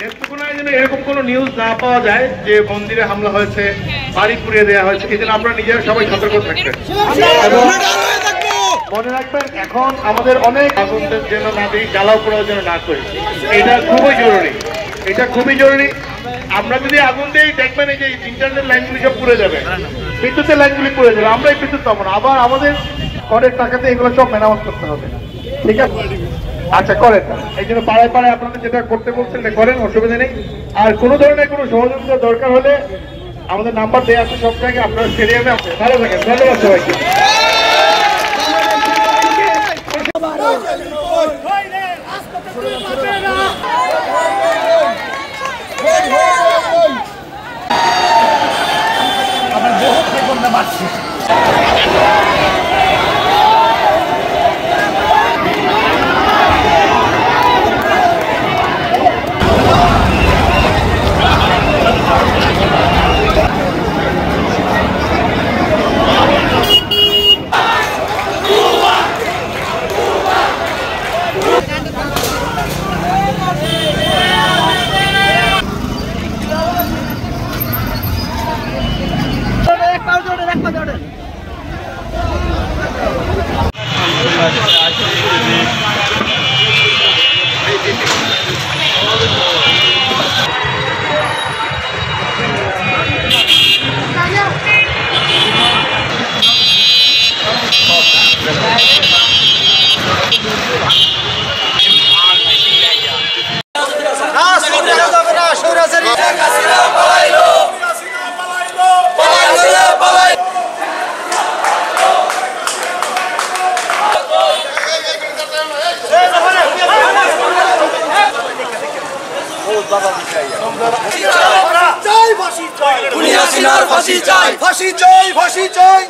নেত্রকোনায় যেন এরকম কোনো নিউজ না পাওয়া যায় যে মন্দিরে হামলা হয়েছে, বাড়ি পুড়িয়ে দেওয়া হয়েছে। এই জন্য আপনারা নিজেরা সবাই সতর্ক থাকবেন এবং মনে রাখবেন এখন আমাদের অনেক আগুনদের যেন না দিই, জ্বালাও পোড়াও যেন না করি। এটা খুবই জরুরি, এটা খুবই জরুরি। আমরা যদি আগুন দিই দেখবেন এই যে ইন্টারনেট লাইনগুলি সব পুড়ে যাবে, বিদ্যুতের লাইনগুলি পুড়ে যাবে, আমরাই বিদ্যুৎ পাবো না। আবার আমাদের করের টাকাতে এগুলো সব মেরামত করতে হবে, ঠিক আছে? আচ্ছা করেন, এই জন্য পাড়ায় পাড়ায় আপনাদের যেটা করতে বলছেন করেন, অসুবিধা নেই। আর কোনো ধরনের কোনো সহযোগিতা দরকার হলে আমাদের নাম্বার দেওয়া আছে সব জায়গায়, আপনারা স্টেডিয়ামে আছে। ভালো থাকেন, ধন্যবাদ সবাইকে। ফাঁসি চাই, ফাঁসি চাই, ফাঁসি চাই, ফাঁসি চাই।